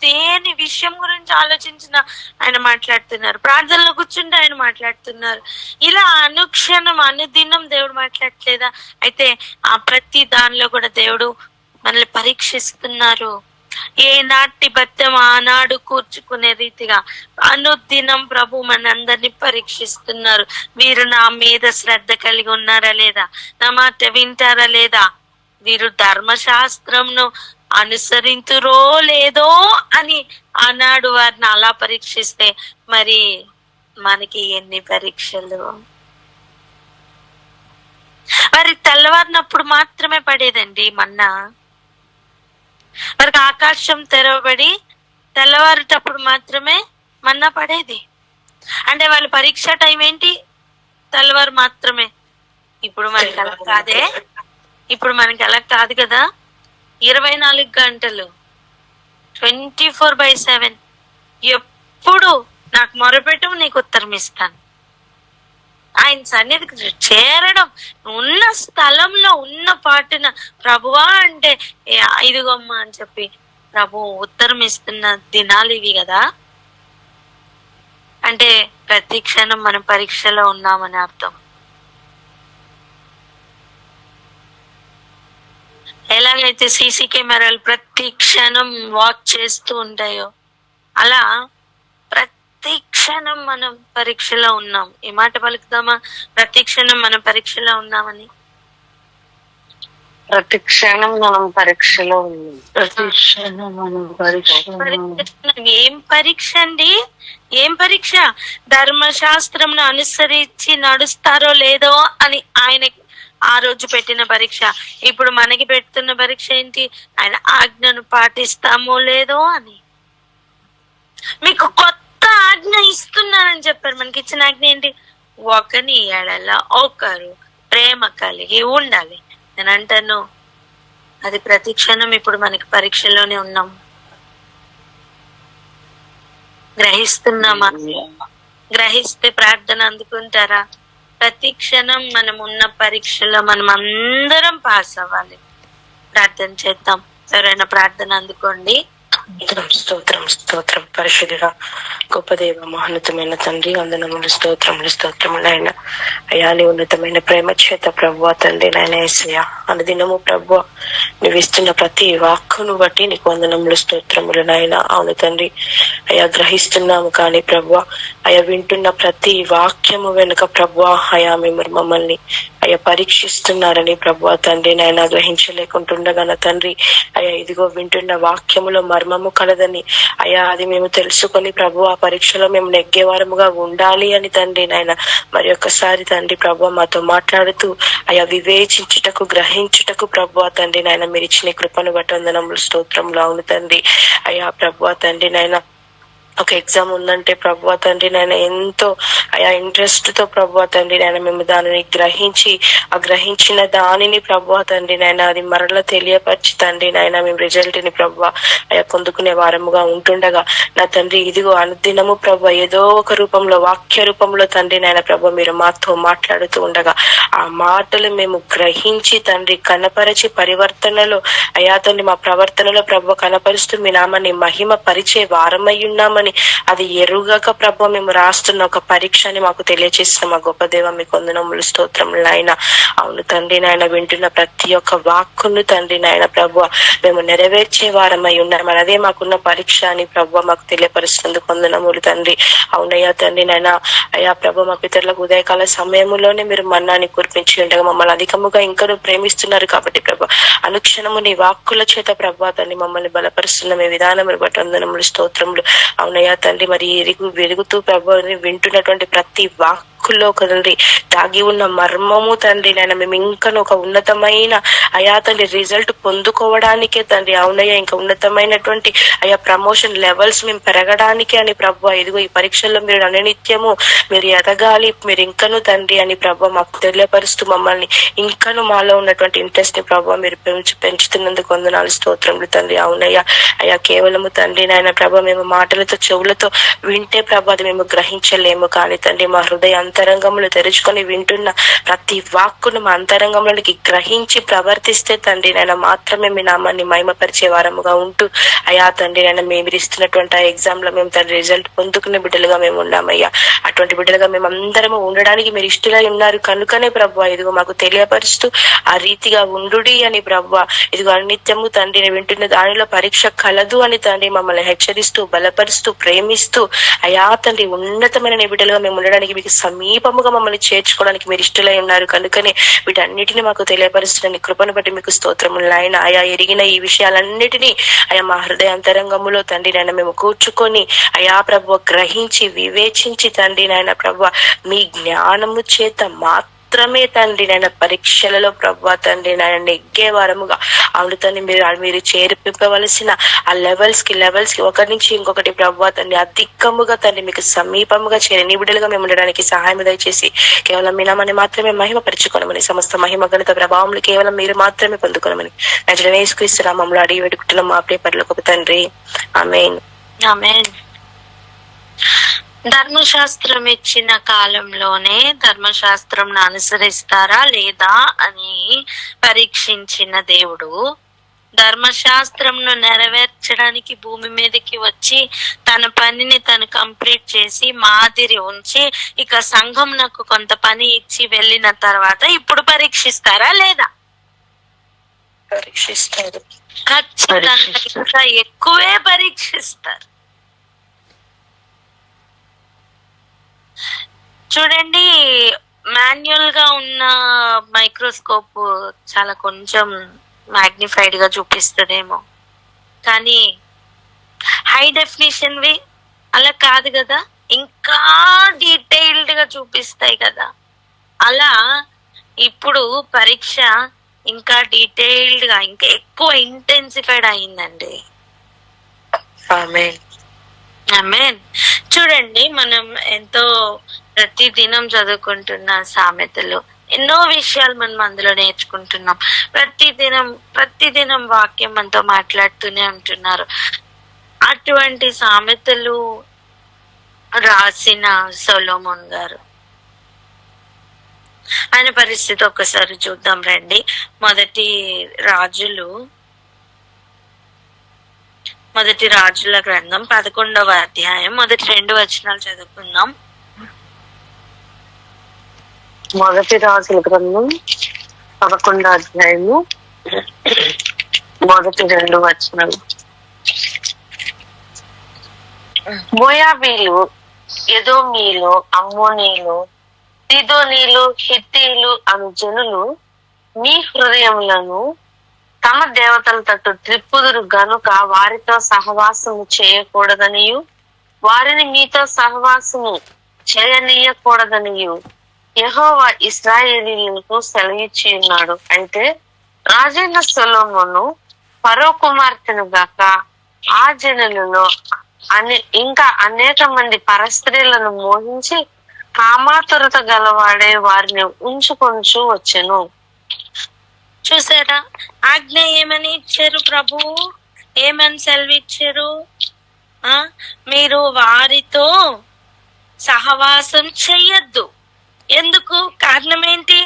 దేని విషయం గురించి ఆలోచించినా ఆయన మాట్లాడుతున్నారు. ప్రార్థనలో కూర్చుంటే ఆయన మాట్లాడుతున్నారు. ఇలా అనుక్షణం అనుదినం దేవుడు మాట్లాడట్లేదా? అయితే ఆ ప్రతి దానిలో కూడా దేవుడు మనల్ని పరీక్షిస్తున్నారు. ఏనాటి బత్తెం ఆనాడు కూర్చుకునే రీతిగా అనుదినం ప్రభు మనందరినీ పరీక్షిస్తున్నారు. వీరు నా మీద శ్రద్ధ కలిగి ఉన్నారా లేదా, నా మాట వింటారా లేదా, వీరు ధర్మశాస్త్రంను అనుసరింతురో లేదో అని ఆనాడు వారిని అలా పరీక్షిస్తే మరి మనకి ఎన్ని పరీక్షలు. వారి తెల్లవారినప్పుడు మాత్రమే పడేదండి మన్నా. వారికి ఆకాశం తెరవబడి తెల్లవారేటప్పుడు మాత్రమే మన్నా పడేది. అంటే వాళ్ళ పరీక్ష టైం ఏంటి? తెల్లవారు మాత్రమే. ఇప్పుడు మనకి అలా కాదే. ఇప్పుడు మనకి అలా కాదు కదా. 24 గంటలు 24/7 ఎప్పుడు నాకు మొరపెట్టం, నీకు ఉత్తరం ఇస్తాను. ఆయన సన్నిధికి చేరడం, ఉన్న స్థలంలో ఉన్న పాటున ప్రభువా అంటే ఇదిగోమ్మ అని చెప్పి ప్రభు ఉత్తరం ఇస్తున్న దినాలు ఇవి కదా. అంటే ప్రతి క్షణం మనం పరీక్షలో ఉన్నామని అర్థం. ఎలాగైతే సీసీ కెమెరాలు ప్రతి క్షణం వాచ్ చేస్తూ ఉంటాయో అలా ప్రతి క్షణం మనం పరీక్షలో ఉన్నాం. ఈ మాట పలుకుతామా? ప్రతి క్షణం మనం పరీక్షలో ఉన్నామని. ప్రతి క్షణం మనం పరీక్షలో ఉన్నాం. ప్రతి క్షణం మనం ఏం పరీక్ష అండి? ఏం పరీక్ష? ధర్మశాస్త్రంను అనుసరించి నడుస్తారో లేదో అని ఆయన ఆ రోజు పెట్టిన పరీక్ష. ఇప్పుడు మనకి పెడుతున్న పరీక్ష ఏంటి? ఆయన ఆజ్ఞను పాటిస్తామో లేదో అని. మీకు కొత్త ఆజ్ఞ ఇస్తున్నానని చెప్పారు. మనకి ఇచ్చిన ఆజ్ఞ ఏంటి? ఒకని ఎడల ఒకరు ప్రేమ కలిగి ఉండాలి. నేను అంటాను అది ప్రతి క్షణం ఇప్పుడు మనకి పరీక్షలోనే ఉన్నాం. గ్రహిస్తున్నామా? గ్రహిస్తే ప్రార్థన అందుకుంటారా? ప్రతి క్షణం మనం ఉన్న పరీక్షలో మనం అందరం పాస్ అవ్వాలి. ప్రార్థన చేద్దాం. ఎవరైనా ప్రార్థన అందుకోండి. స్తోత్రం స్తోత్రం పరిశుద్ధుడా గొప్ప దేవ మహోన్నతమైన తండ్రి, వందనములు స్తోత్రములు ఆయన. అయ్యా నీ ఉన్నతమైన ప్రేమ చేత ప్రభువా తండ్రి నాయన యేసయ్యా అనుదినము ప్రభువా నువ్వు ఇస్తున్న ప్రతి వాక్కును బట్టి నీకు వందనములు స్తోత్రములు నాయన. అవును తండ్రి అయ్యా గ్రహిస్తున్నాము కానీ ప్రభువా అయ్యా వింటున్న ప్రతి వాక్యము వెనుక ప్రభువా అయ్యా మేము మమ్మల్ని అయ్యా పరీక్షిస్తున్నారని ప్రభువా తండ్రి నాయన గ్రహించలేకుంటుండగా తండ్రి అయ్యా ఇదిగో వింటున్న వాక్యములో మర్మము కలదని అయ్యా అది మేము తెలుసుకొని ప్రభు ఆ పరీక్షలో మేము నెగ్గేవారముగా ఉండాలి అని తండ్రి నాయన మరి ఒక్కసారి తండ్రి ప్రభు మాతో మాట్లాడుతూ అయ్యా వివేచించుటకు గ్రహించుటకు ప్రభు తండ్రి నాయన మీరు ఇచ్చిన కృపను బట్టి వందనములు స్తోత్రములు. అవును తండ్రి అయ్యా ప్రభు తండ్రి నాయన ఒక ఎగ్జామ్ ఉందంటే ప్రభువా తండ్రి నాయన ఎంతో అయా ఇంట్రెస్ట్ తో ప్రభువా తండ్రి నాయన మేము దానిని గ్రహించి ఆ గ్రహించిన దానిని ప్రభువా తండ్రి నాయన అది మరలా తెలియపరిచి తండ్రి నాయన మేము రిజల్ట్ ని ప్రభువా అయా పొందుకునే వారముగా ఉంటుండగా నా తండ్రి ఇదిగో అనుదినము ప్రభు ఏదో ఒక రూపంలో వాక్య రూపంలో తండ్రి నాయన ప్రభు మీరు మాతో మాట్లాడుతూ ఉండగా ఆ మాటలు మేము గ్రహించి తండ్రి కనపరిచి పరివర్తనలో అయా తండ్రి మా ప్రవర్తనలో ప్రభు కనపరుస్తూ మీ నామాన్ని మహిమ పరిచే వారమై ఉన్నామని అది ఎరుగక ప్రభు మేము రాస్తున్న ఒక పరీక్ష అని మాకు తెలియజేస్తున్న మా గొప్ప దేవ మీకు వందనములు స్తోత్రములు నాయన. అవును తండ్రి నాయన వింటున్న ప్రతి ఒక్క వాక్కును తండ్రి నాయన ప్రభు మేము నెరవేర్చే వారమై ఉన్నాం. అదే మాకున్న పరీక్ష అని ప్రభు మాకు తెలియపరుస్తున్నందుకు వందనములు తండ్రి. అవునయ్యా తండ్రి నాయన అయ్యా ప్రభు మా పితరులకు ఉదయకాల సమయంలోనే మీరు మన్నాన్ని కురిపించి ఉండగా మమ్మల్ని అధికముగా ఇంకా ప్రేమిస్తున్నారు కాబట్టి ప్రభు అనుక్షణము నీ వాక్కుల చేత ప్రభు తండ్రి మమ్మల్ని బలపరుస్తున్న మీ విధానం బట్టి వందనములు స్తోత్రములు. అవునయ్యా తండ్రి మరి వెలుగుతూ ప్రభు వింటున్నటువంటి ప్రతి వాక్కు వాక్కుల్లో తండ్రి దాగి ఉన్న మర్మము తండ్రి నాయన మేము ఇంకను ఒక ఉన్నతమైన అయా తండ్రి రిజల్ట్ పొందుకోవడానికే తండ్రి అవునయ్యా ఇంకా ఉన్నతమైనటువంటి అయా ప్రమోషన్ లెవెల్స్ మేము పెరగడానికి అని ప్రభు ఇదిగో ఈ పరీక్షల్లో మీరు అనునిత్యము మీరు ఎదగాలి మీరు ఇంకను తండ్రి అని ప్రభు మాకు తెలియపరుస్తూ మమ్మల్ని ఇంకను మాలో ఉన్నటువంటి ఇంట్రెస్ట్ ని ప్రభు మీరు పెంచుతున్నందుకు వందనాలు స్తోత్రములు తండ్రి అవునయ్యా అయ్యా కేవలము తండ్రి నాయన ప్రభు మేము మాటలతో చెవులతో వింటే ప్రభు అది మేము గ్రహించలేము కానీ తండ్రి మా హృదయ అంతరంగములు తెరుచుకొని వింటున్న ప్రతి వాక్కును మా అంతరంగంలోనికి గ్రహించి ప్రవర్తిస్తే తండ్రి నాయన మాత్రమే మీ నామాన్ని మహిమపరిచే వారముగా ఉంటూ అయా తండ్రి నాయన మేము ఇస్తున్నటువంటి ఆ ఎగ్జామ్ లో మేము తన రిజల్ట్ పొందుకునే బిడ్డలుగా మేము ఉన్నామయ్యా. అటువంటి బిడ్డలుగా మేము అందరము ఉండడానికి మీరు ఇష్టలై ఉన్నారు కనుకనే ప్రభు ఇదిగో మాకు తెలియపరుస్తూ ఆ రీతిగా ఉండుడి అని ప్రభు ఇదిగో నిత్యము తండ్రిని వింటున్న దానిలో పరీక్ష కలదు అని తండ్రి మమ్మల్ని హెచ్చరిస్తూ బలపరుస్తూ ప్రేమిస్తూ అయా తండ్రి ఉన్నతమైన నిబిడలుగా మేము ఉండడానికి మీకు సమీపముగా మమ్మల్ని చేర్చుకోవడానికి మీరు ఇష్టలై ఉన్నారు కనుకనే వీటన్నిటిని మాకు తెలియపరుస్తున్న కృపను బట్టి మీకు స్తోత్రములు ఆయన. ఆయా ఎరిగిన ఈ విషయాలన్నిటినీ అయా మా హృదయ అంతరంగములో తండ్రి నాయన మేము కూర్చుకొని అయా ప్రభు గ్రహించి వివేచించి తండ్రి నాయన ప్రభు మీ జ్ఞానము చేత మాత్రమే తండ్రి నాయన పరీక్షలలో ప్రభు తండ్రి నాయన నెగ్గే వారముగా అవును తండ్రి మీరు చేర్పింపవలసిన ఆ లెవెల్స్ కి ఒకరి నుంచి ఇంకొకటి ప్రభు తండ్రి అధికముగా తండ్రి మీకు సమీపముగా చేరి నిబిడలుగా మేము ఉండడానికి సహాయం దయచేసి కేవలం మీ నామాన్ని మాత్రమే మహిమపరచుకోనమని సమస్త మహిమ గణిత ప్రభావములు కేవలం మీరు మాత్రమే పొందుకోనమని నజరేయుడైన యేసుక్రీస్తు నామములో అడిగి వేడుకుంటున్నాం మా ప్రియ పరలోకపు తండ్రి ఆమేన్. ఆమేన్. ధర్మశాస్త్రం ఇచ్చిన కాలంలోనే ధర్మశాస్త్రం అనుసరిస్తారా లేదా అని పరీక్షించిన దేవుడు ధర్మశాస్త్రంను నెరవేర్చడానికి భూమి మీదకి వచ్చి తన పనిని తను కంప్లీట్ చేసి మాదిరి ఉంచి ఇక సంఘం నాకు కొంత పని ఇచ్చి వెళ్ళిన తర్వాత ఇప్పుడు పరీక్షిస్తారా లేదా? పరీక్షిస్తారు. ఖచ్చితంగా ఇంకా ఎక్కువే పరీక్షిస్తారు. చూడండి, మాన్యువల్ గా ఉన్న మైక్రోస్కోప్ చాలా కొంచెం మ్యాగ్నిఫైడ్ గా చూపిస్తుందేమో, కానీ హై డెఫినిషన్ వి అలా కాదు కదా, ఇంకా డీటెయిల్డ్ గా చూపిస్తాయి కదా. అలా ఇప్పుడు పరీక్ష ఇంకా డీటెయిల్డ్ గా ఇంకా ఎక్కువ ఇంటెన్సిఫైడ్ అయిందండి. ఆమేన్. ఆమేన్. చూడండి, మనం ఎంతో ప్రతి దినం చదువుకుంటున్న సామెతలు, ఎన్నో విషయాలు మనం అందులో నేర్చుకుంటున్నాం. ప్రతిదినం వాక్యం మనతో మాట్లాడుతూనే ఉంటున్నారు. అటువంటి సామెతలు రాసిన సొలొమోన్ గారు, ఆయన పరిస్థితి ఒకసారి చూద్దాం రండి. మొదటి రాజుల గ్రంథం 11వ అధ్యాయం మొదటి 2 వచనాలు చదువుకుందాం. మొదటి రాజుల గ్రంథం 11వ అధ్యాయము మొదటి 2 వచనాలు. మోయాబీలు, ఎదోమీలు, అమ్మోనీలు, సీదోనీలు, హిత్తీలు అను జనులు మీ హృదయములను తమ దేవతల తట్టు త్రిప్పుదురు గనుక వారితో సహవాసము చేయకూడదనియు వారిని మీతో సహవాసము చేయనీయకూడదనియు యెహోవా ఇశ్రాయేలీయులకు సెలవిచ్చి ఉన్నాడు. అయితే రాజైన సొలొమోను ఫరో కుమార్తెను గాక ఆ జనులలో ఇంకా అనేక మంది పరస్త్రీలను మోహించి కామాతురత గలవాడే వారిని ఉంచుకొంచు వచ్చెను. చూసారా, ఆజ్ఞ ఏమని ఇచ్చారు? ప్రభువు ఏమని సెలవిచ్చారు? మీరు వారితో సహవాసం చెయ్యొద్దు. ఎందుకు? కారణం ఏంటి?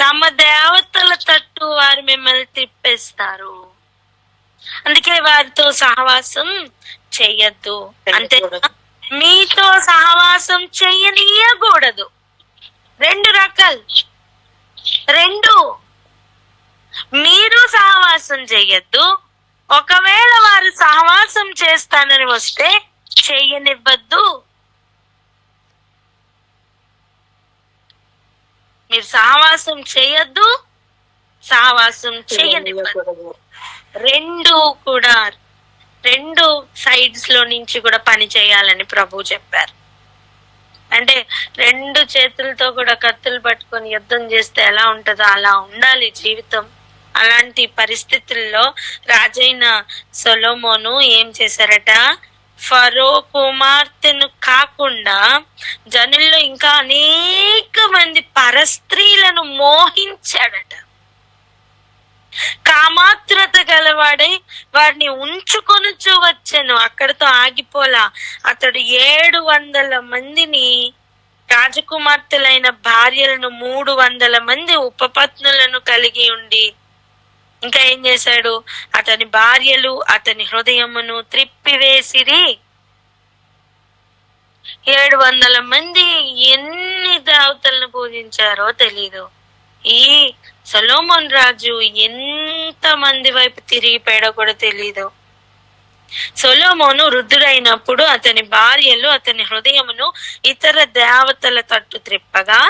తమ దేవతల తట్టు వారు మిమ్మల్ని తిప్పేస్తారు, అందుకే వారితో సహవాసం చెయ్యొద్దు. అంతే, మీతో సహవాసం చెయ్యనీయకూడదు. 2 రకాలు. మీరు సహవాసం చెయ్యొద్దు, ఒకవేళ వారు సహవాసం చేస్తానని వస్తే చెయ్యనివ్వద్దు. మీరు సహవాసం చేయొద్దు, సహవాసం చెయ్యనివ్వద్దు. 2 సైడ్స్ లో నుంచి కూడా పని చేయాలని ప్రభు చెప్పారు. అంటే 2 చేతులతో కూడా కత్తులు పట్టుకొని యుద్ధం చేస్తే ఎలా ఉంటుందో అలా ఉండాలి జీవితం. అలాంటి పరిస్థితుల్లో రాజైన సొలొమోను ఏం చేశారట, ఫరో కుమార్తెను కాకుండా జనుల్లో ఇంకా అనేక మంది పరస్త్రీలను మోహించాడట. కామాతురత గలవాడై వారిని ఉంచుకొనుచు వచ్చాను. అక్కడితో ఆగిపోలా. అతడు 700 మందిని రాజకుమార్తెలైన భార్యలను 300 మంది ఉపపత్నులను కలిగి ఉండి ఇంకా ఏం చేశాడు, అతని భార్యలు అతని హృదయమును త్రిప్పివేసిరి. 700 మంది ఎన్ని దేవతలను పూజించారో తెలీదు. ఈ సొలొమోన్ రాజు ఎంత మంది వైపు తిరిగిపోయాడో కూడా తెలీదు. సొలొమోను వృద్ధుడైనప్పుడు అతని భార్యలు అతని హృదయమును ఇతర దేవతల తట్టు త్రిప్పగా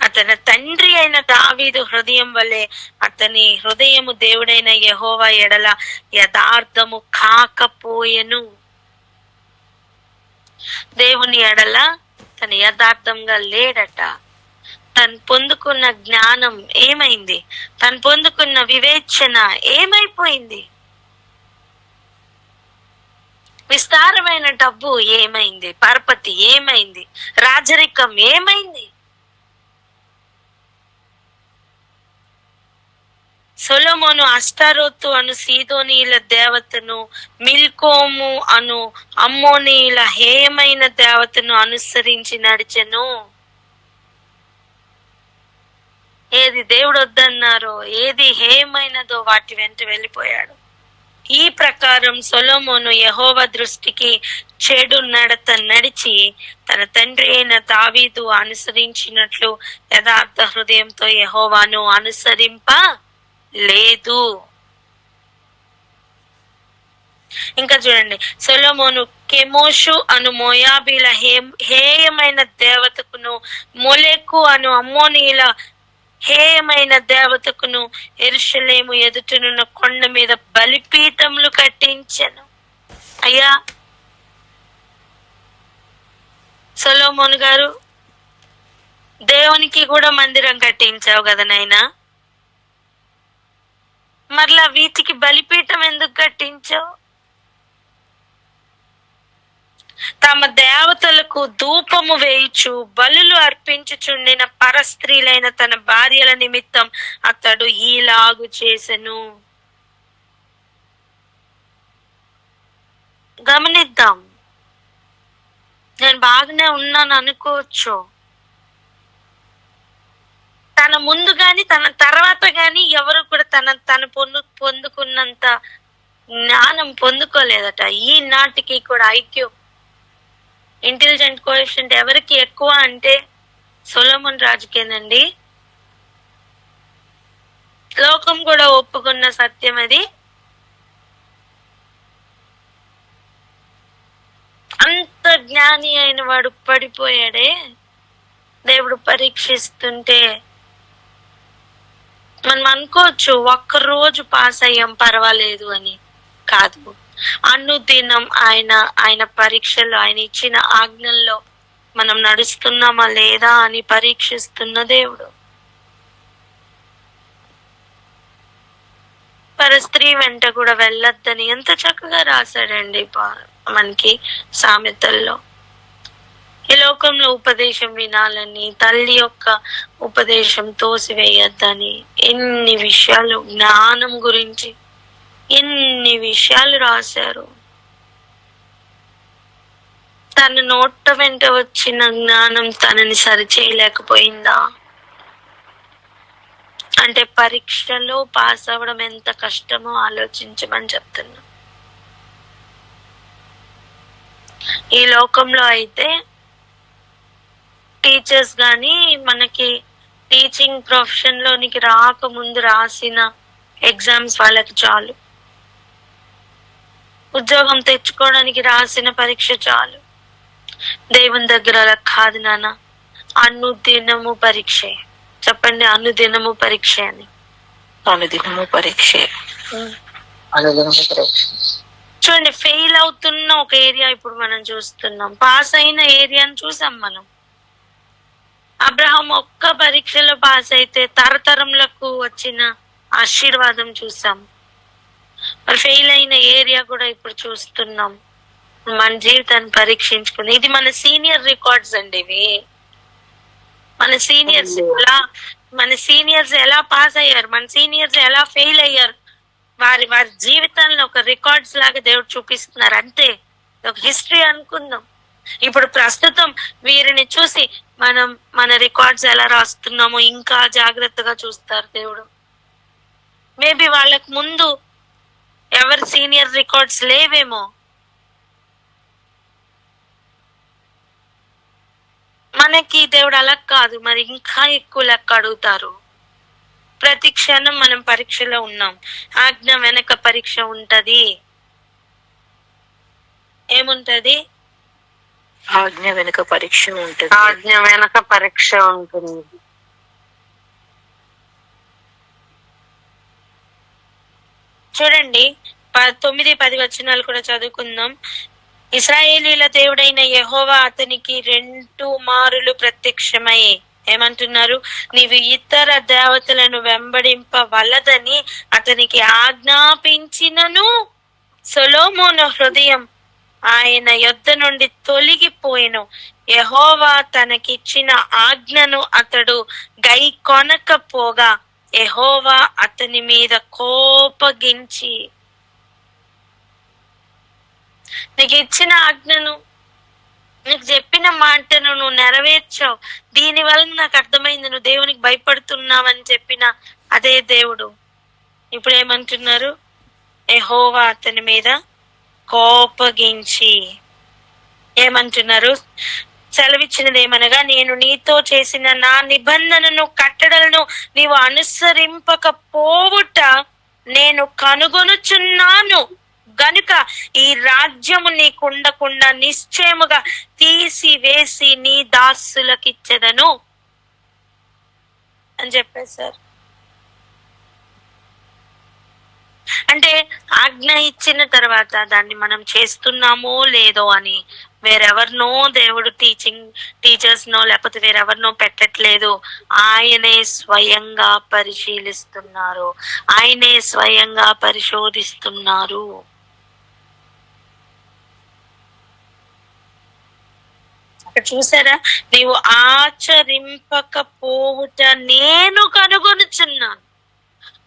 అతని తండ్రి అయిన దావీదు హృదయం వలె అతని హృదయము దేవుడైన యెహోవా ఎడల యథార్థము కాకపోయెను. దేవుని ఎడల తను యథార్థంగా లేడట. తను పొందుకున్న జ్ఞానం ఏమైంది, తను పొందుకున్న వివేచన ఏమైపోయింది, విస్తారమైన డబ్బు ఏమైంది, పరపతి ఏమైంది, రాజరికం ఏమైంది. సొలొమోను అష్టారోతు అను సీదోనీల దేవతను, మిల్కోము అను అమ్మోనీల హేయమైన దేవతను అనుసరించి నడిచెను. ఏది దేవుడు వద్దన్నారో, ఏది హేయమైనదో వాటి వెంట వెళ్ళిపోయాడు. ఈ ప్రకారం సొలొమోను యెహోవా దృష్టికి చెడు నడత నడిచి తన తండ్రి అయిన దావీదు అనుసరించినట్లు యథార్థ హృదయంతో యెహోవాను అనుసరింప లేదు. ఇంకా చూడండి, సొలొమోను కెమోషు అను మోయాబీల హేయమైన దేవతకును, మొలెకు అను అమ్మోనీల హేయమైన దేవతకును యెరూషలేము ఎదుటనున్న కొండ మీద బలిపీఠములు కట్టించెను. అయ్యా సొలొమోను గారు, దేవునికి కూడా మందిరం కట్టించావు కదా నాయనా, మరలా వీటికి బలిపీఠం ఎందుకు కట్టించావు? తమ దేవతలకు ధూపము వేయుచు బలులు అర్పించుచుండిన పరస్త్రీలైన తన భార్యల నిమిత్తం అతడు ఈలాగు చేసెను. గమనిద్దాం. నేను బాగానే ఉన్నాను అనుకోవచ్చు, తన ముందు గాని తన తర్వాత గాని ఎవరు కూడా తను పొందుకున్నంత జ్ఞానం పొందుకోలేదట. ఈనాటికి కూడా ఐక్యూ ఇంటెలిజెంట్ కోఎఫిషియంట్ ఎవరికి ఎక్కువ అంటే సొలొమోన్ రాజుకేనండి. లోకం కూడా ఒప్పుకున్న సత్యం అది. అంత జ్ఞాని అయిన వాడు పడిపోయాడే. దేవుడు పరీక్షిస్తుంటే మనం అనుకోవచ్చు ఒక్కరోజు పాస్ అయ్యాం పర్వాలేదు అని. కాదు, అనుదినం ఆయన పరీక్షలో, ఆయన ఇచ్చిన ఆజ్ఞల్లో మనం నడుస్తున్నామా లేదా అని పరీక్షిస్తున్న దేవుడు. పరస్త్రీ వెంట కూడా వెళ్ళొద్దని ఎంత చక్కగా రాశాడండి మనకి సామెతల్లో. ఈ లోకంలో ఉపదేశం వినాలని, తల్లి యొక్క ఉపదేశం తోసివేయద్దని, ఎన్ని విషయాలు, జ్ఞానం గురించి ఎన్ని విషయాలు రాశారు. తన నోట వెంట వచ్చిన జ్ఞానం తనని సరిచేయలేకపోయిందా? అంటే పరీక్షలో పాస్ అవ్వడం ఎంత కష్టమో ఆలోచించమని చెప్తున్నా. ఈ లోకంలో అయితే టీచర్స్ గాని మనకి టీచింగ్ ప్రొఫెషన్ లోనికి రాకముందు రాసిన ఎగ్జామ్స్ వాళ్ళకి చాలు. ఉద్యోగం తెచ్చుకోవడానికి రాసిన పరీక్ష చాలు. దేవుని దగ్గర అలా కాదు నాన్న, అనుదినము పరీక్షే. చెప్పండి, అనుదినము పరీక్ష అని. అనుదినము పరీక్షే. చూడండి, ఫెయిల్ అవుతున్న ఒక ఏరియా ఇప్పుడు మనం చూస్తున్నాం, పాస్ అయిన ఏరియాని చూసాం మనం. ఒక్క పరీక్షలో పాస్ అయితే తరతరములకు వచ్చిన ఆశీర్వాదం చూసాం. మరి ఫెయిల్ అయిన ఏరియా కూడా ఇప్పుడు చూస్తున్నాం. మన జీవితాన్ని పరీక్షించుకుని, ఇది మన సీనియర్ రికార్డ్స్ అండి. ఇవి మన సీనియర్స్ ఎలా పాస్ అయ్యారు, మన సీనియర్స్ ఎలా ఫెయిల్ అయ్యారు, వారి జీవితాలను ఒక రికార్డ్స్ లాగా దేవుడు చూపిస్తున్నారు. అంతే, ఒక హిస్టరీ అనుకుందాం. ఇప్పుడు ప్రస్తుతం వీరిని చూసి మనం మన రికార్డ్స్ ఎలా రాస్తున్నామో ఇంకా జాగ్రత్తగా చూస్తారు దేవుడు. మేబీ వాళ్ళకు ముందు ఎవరి సీనియర్ రికార్డ్స్ లేవేమో. మనకి దేవుడు అలా కాదు, మరి ఇంకా ఎక్కువ లెక్క అడుగుతారు. ప్రతి క్షణం మనం పరీక్షలో ఉన్నాం. ఆజ్ఞ వెనక పరీక్ష ఉంటది. ఏముంటది? ఆజ్ఞ వెనుక పరీక్ష ఉంటుంది. ఆజ్ఞ వెనక పరీక్ష ఉంటుంది. చూడండి, 9-10 వచనాలు కూడా చదువుకుందాం. ఇశ్రాయేలీల దేవుడైన యెహోవా అతనికి 2 మారులు ప్రత్యక్షమై ఏమంటున్నారు? నీవు ఇతర దేవతలను వెంబడింపవలదని అతనికి ఆజ్ఞాపించినను సొలొమోను హృదయం ఆయన యొద్ద నుండి తొలగిపోయెను. యెహోవా తనకిచ్చిన ఆజ్ఞను అతడు గైకొనకపోగా యెహోవా అతని మీద కోపగించి, నీకు ఇచ్చిన ఆజ్ఞను, నీకు చెప్పిన మాటను నువ్వు నెరవేర్చావు, దీని వల్ల నాకు అర్థమైంది నువ్వు దేవునికి భయపడుతున్నావని చెప్పిన అదే దేవుడు ఇప్పుడు ఏమంటున్నారు? యెహోవా అతని మీద కోపగించి ఏమంటున్నారు? సెలవిచ్చినది ఏమనగా, నేను నీతో చేసిన నా నిబంధనను కట్టడలను నీవు అనుసరింపకపోవుట నేను కనుగొనుచున్నాను గనుక ఈ రాజ్యము నీకుండకుండా నిశ్చయముగా తీసివేసి నీ దాసులకిచ్చెదను అని చెప్పేశారు. అంటే ఆజ్ఞ ఇచ్చిన తర్వాత దాన్ని మనం చేస్తున్నామో లేదో అని వేరెవరినో దేవుడు టీచర్స్ నో లేకపోతే వేరెవరినో పెట్టట్లేదు. ఆయనే స్వయంగా పరిశీలిస్తున్నారు, ఆయనే స్వయంగా పరిశోధిస్తున్నారు. చూసారా? నీవు ఆచరింపకపోవుట నేను కనుగొనుచున్నాను.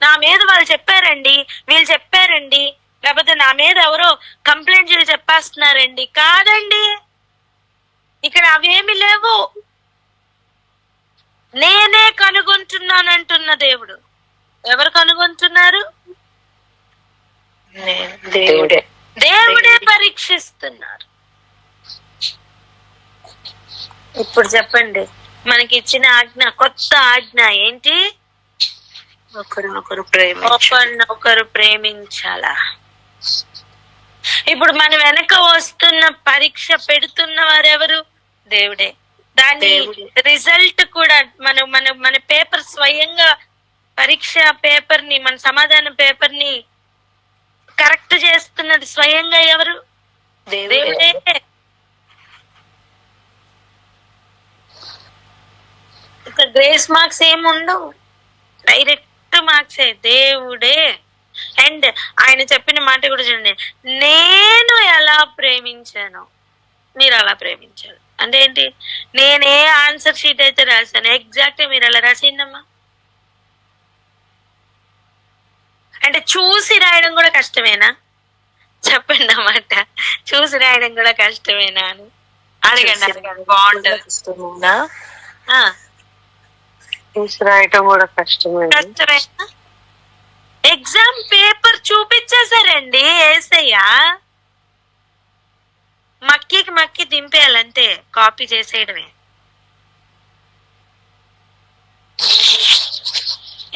నా మీద వాళ్ళు చెప్పారండి, వీళ్ళు చెప్పారండి, లేకపోతే నా మీద ఎవరో కంప్లైంట్ చేసి చెప్పేస్తున్నారండి. కాదండి, ఇక్కడ అవేమి లేవు, నేనే కనుగొంటున్నానంటున్న దేవుడు. ఎవరు కనుగొంటున్నారు? దేవుడే పరీక్షిస్తున్నారు. ఇప్పుడు చెప్పండి, మనకి ఇచ్చిన ఆజ్ఞ, కొత్త ఆజ్ఞ ఏంటి? ఒకరినొకరు ప్రేమించాలా. ఇప్పుడు మన వెనక వస్తున్న పరీక్ష పెడుతున్న వారెవరు? దేవుడే. దాని రిజల్ట్ కూడా మన పేపర్ స్వయంగా, పరీక్ష పేపర్ ని, మన సమాధాన పేపర్ ని కరెక్ట్ చేస్తున్నది స్వయంగా ఎవరు? దేవుడే. ఇక్కడ గ్రేస్ మార్క్స్ ఏముండవు, డైరెక్ట్ మార్క్సే. దేవుడే. అండ్ ఆయన చెప్పిన మాట కూడా చూడండి, నేను ఎలా ప్రేమించాను మీరు అలా ప్రేమించాలి. అంటే ఏంటి? నేనే ఆన్సర్ షీట్ అయితే రాశాను, ఎగ్జాక్ట్ మీరు అలా రాసిందమ్మా. అంటే చూసి రాయడం కూడా కష్టమేనా? చెప్పండి అన్నమాట. చూసి రాయడం కూడా కష్టమేనా అని అడగండి. బాగుంటుంది. చూసి రాయటం కూడా కష్టమేనా? ఎగ్జామ్ పేపర్ చూపించేశారండి ఏసయ్య. మక్కి దింపేయాలంతే, కాపీ చేసేయడమే.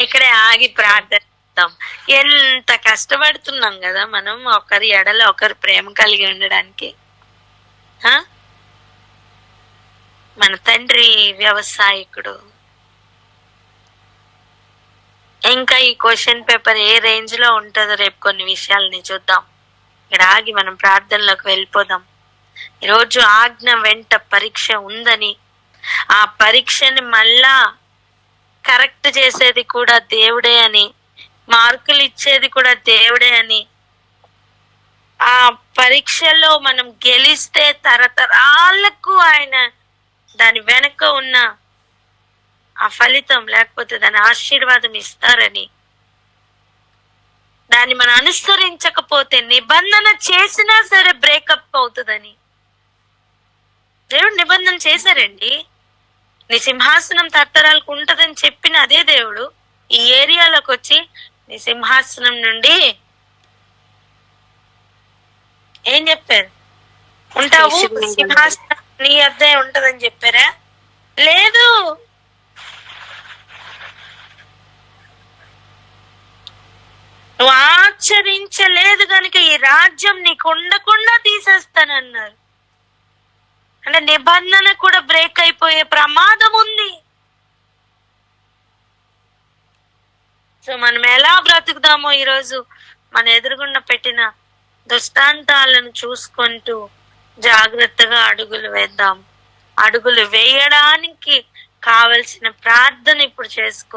ఇక్కడే ఆగి ప్రార్థిస్తాం. ఎంత కష్టపడుతున్నాం కదా మనం ఒకరి ఎడల ఒకరు ప్రేమ కలిగి ఉండడానికి. మన తండ్రి వ్యవసాయకుడు. ఇంకా ఈ క్వశ్చన్ పేపర్ ఏ రేంజ్ లో ఉంటుందో రేపు కొన్ని విషయాలని చూద్దాం. ఇక్కడ ఆగి మనం ప్రార్థనలోకి వెళ్ళిపోదాం. ఈరోజు ఆజ్ఞ వెంట పరీక్ష ఉందని ఆ పరీక్షని మళ్ళా కరెక్ట్ చేసేది కూడా దేవుడే అని, మార్కులు ఇచ్చేది కూడా దేవుడే అని, ఆ పరీక్షలో మనం గెలిస్తే తరతరాలకు ఆయన దాని వెనక ఉన్న ఆ ఫలితం లేకపోతే దాని ఆశీర్వాదం ఇస్తారని, దాన్ని మనం అనుసరించకపోతే నిబంధన చేసినా సరే బ్రేకప్ అవుతుందని దేవుడు నిబంధన చేశారండి. నీ సింహాసనం తరతరాలకు ఉంటదని చెప్పిన అదే దేవుడు ఈ ఏరియాలోకి వచ్చి నీ సింహాసనం నుండి ఏం చెప్పారు? ఉంటావు, సింహాసనం నీ వద్దే ఉంటదని చెప్పారా? లేదు. నువ్వు ఆచరించలేదు కనుక ఈ రాజ్యం నీకు ఉండకుండా తీసేస్తానన్నారు. అంటే నిబంధన కూడా బ్రేక్ అయిపోయే ప్రమాదం ఉంది. సో మనం ఎలా బ్రతుకుదామో ఈరోజు మన ఎదురుగుండా పెట్టిన దృష్టాంతాలను చూసుకుంటూ జాగ్రత్తగా అడుగులు వేద్దాం. అడుగులు వేయడానికి కావలసిన ప్రార్థన ఇప్పుడు చేసుకో.